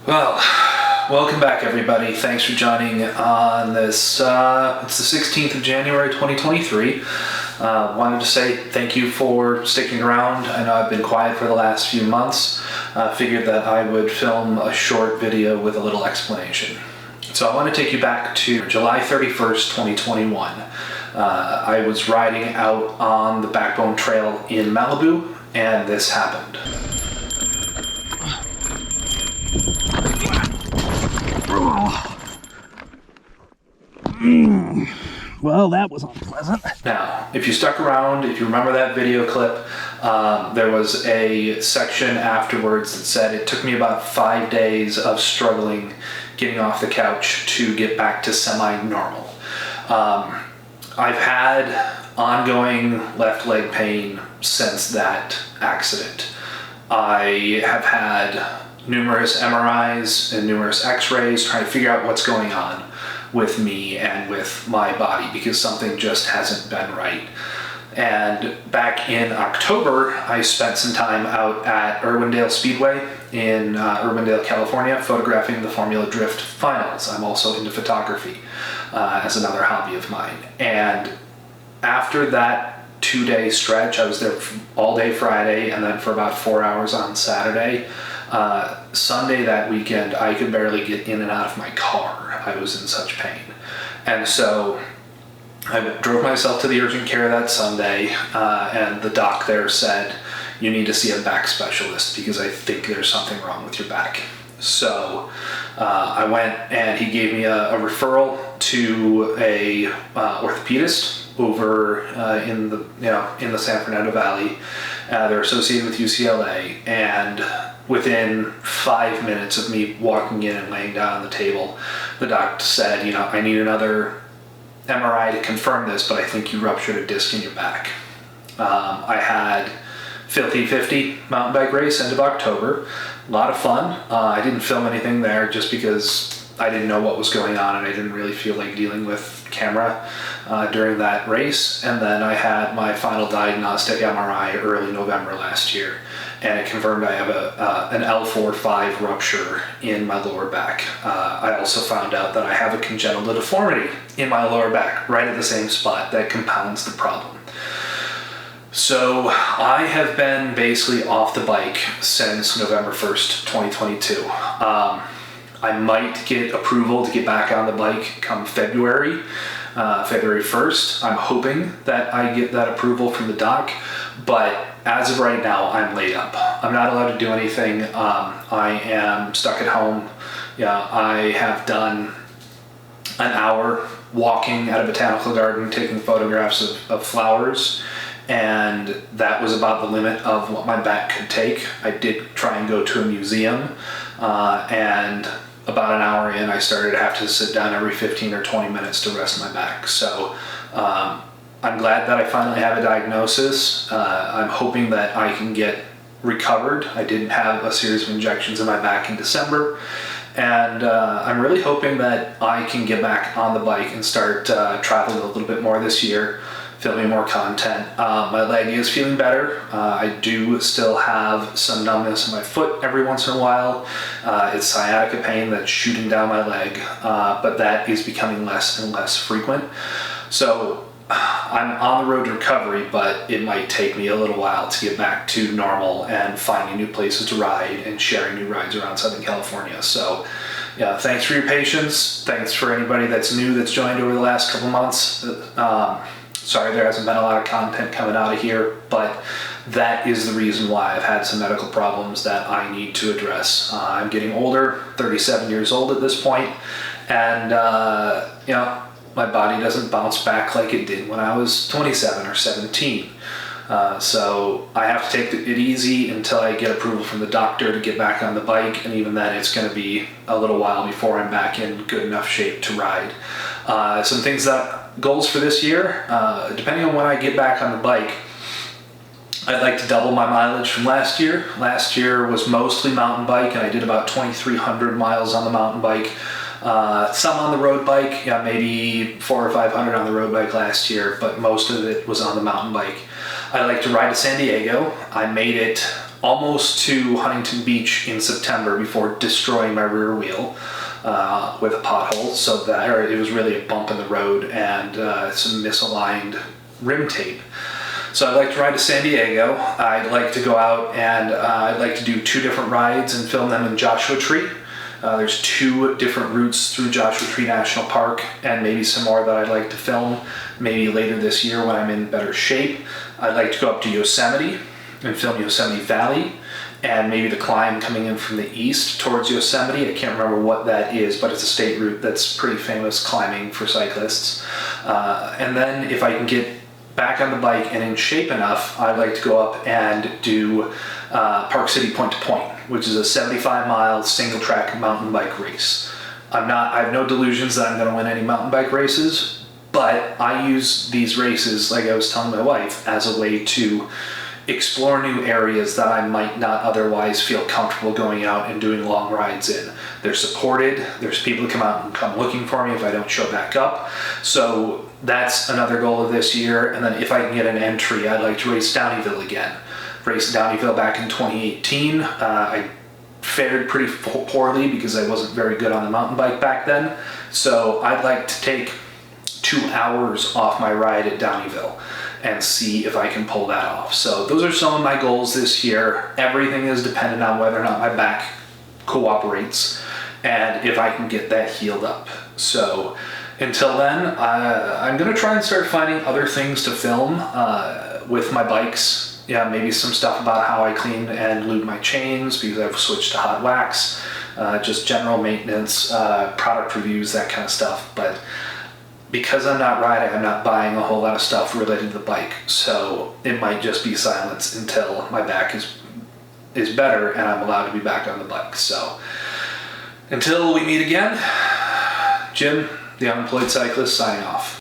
Well, welcome back everybody. Thanks for joining on this, it's the 16th of January 2023. Wanted to say thank you for sticking around. I know I've been quiet for the last few months. Figured that I would film a short video with a little explanation. So I want to take you back to July 31st, 2021. I was riding out on the Backbone Trail in Malibu, and this happened. Well, that was unpleasant. Now, if you stuck around, if you remember that video clip, there was a section afterwards that said it took me about 5 days of struggling getting off the couch to get back to semi-normal. I've had ongoing left leg pain since that accident. I have had numerous MRIs and numerous x-rays trying to figure out what's going on with me and with my body because something just hasn't been right. And back in October, I spent some time out at Irwindale Speedway in Irwindale, California, photographing the Formula Drift finals. I'm also into photography as another hobby of mine. And after that 2-day stretch, I was there all day Friday and then for about 4 hours on Saturday. Sunday that weekend, I could barely get in and out of my car. I was in such pain. And so I drove myself to the urgent care that Sunday, and the doc there said, you need to see a back specialist because I think there's something wrong with your back. So I went and he gave me a referral to a orthopedist over in the San Fernando Valley. They're associated with UCLA, and within 5 minutes of me walking in and laying down on the table, the doctor said, I need another MRI to confirm this, but I think you ruptured a disc in your back. I had Filthy 50 mountain bike race end of October. A lot of fun. I didn't film anything there just because I didn't know what was going on and I didn't really feel like dealing with camera during that race. And then I had my final diagnostic MRI early November last year, and it confirmed I have an L4-5 rupture in my lower back. I also found out that I have a congenital deformity in my lower back, right at the same spot that compounds the problem. So I have been basically off the bike since November 1st, 2022. I might get approval to get back on the bike come February 1st. I'm hoping that I get that approval from the doc, but as of right now, I'm laid up. I'm not allowed to do anything. I am stuck at home. I have done an hour walking at a botanical garden, taking photographs of flowers, and that was about the limit of what my back could take. I did try and go to a museum, and about an hour in, I started to have to sit down every 15 or 20 minutes to rest my back. So I'm glad that I finally have a diagnosis. I'm hoping that I can get recovered. I did have a series of injections in my back in December, and I'm really hoping that I can get back on the bike and start traveling a little bit more this year, filming more content. My leg is feeling better. I do still have some numbness in my foot every once in a while. It's sciatica pain that's shooting down my leg, but that is becoming less and less frequent. So I'm on the road to recovery, but it might take me a little while to get back to normal and finding new places to ride and sharing new rides around Southern California. So yeah, thanks for your patience. Thanks for anybody that's new that's joined over the last couple months. Sorry there hasn't been a lot of content coming out of here, but that is the reason why I've had some medical problems that I need to address. I'm getting older, 37 years old at this point, and my body doesn't bounce back like it did when I was 27 or 17. So I have to take it easy until I get approval from the doctor to get back on the bike, and even then it's going to be a little while before I'm back in good enough shape to ride. Some goals for this year, depending on when I get back on the bike, I'd like to double my mileage from last year. Last year was mostly mountain bike, and I did about 2,300 miles on the mountain bike. Some on the road bike, maybe 400 or 500 on the road bike last year, but most of it was on the mountain bike. I'd like to ride to San Diego. I made it almost to Huntington Beach in September before destroying my rear wheel with a pothole. So that it was really a bump in the road and some misaligned rim tape. So I'd like to ride to San Diego. I'd like to go out and I'd like to do 2 different rides and film them in Joshua Tree. There's 2 different routes through Joshua Tree National Park, and maybe some more that I'd like to film maybe later this year when I'm in better shape. I'd like to go up to Yosemite and film Yosemite Valley, and maybe the climb coming in from the east towards Yosemite. I can't remember what that is, but it's a state route that's pretty famous climbing for cyclists. And then if I can get back on the bike and in shape enough, I'd like to go up and do Park City Point to Point, which is a 75-mile single track mountain bike race. I have no delusions that I'm going to win any mountain bike races, but I use these races, like I was telling my wife, as a way to explore new areas that I might not otherwise feel comfortable going out and doing long rides in. They're supported. There's people who come out and come looking for me if I don't show back up. So that's another goal of this year. And then if I can get an entry, I'd like to race Downeyville again. Raced Downeyville back in 2018. I fared pretty poorly because I wasn't very good on the mountain bike back then. So I'd like to take 2 hours off my ride at Downeyville and see if I can pull that off. So those are some of my goals this year. Everything is dependent on whether or not my back cooperates and if I can get that healed up. So until then, I'm gonna try and start finding other things to film with my bikes. Yeah, maybe some stuff about how I clean and lube my chains because I've switched to hot wax, just general maintenance, product reviews, that kind of stuff. But because I'm not riding, I'm not buying a whole lot of stuff related to the bike. So it might just be silence until my back is better and I'm allowed to be back on the bike. So until we meet again, Jim, the unemployed cyclist, signing off.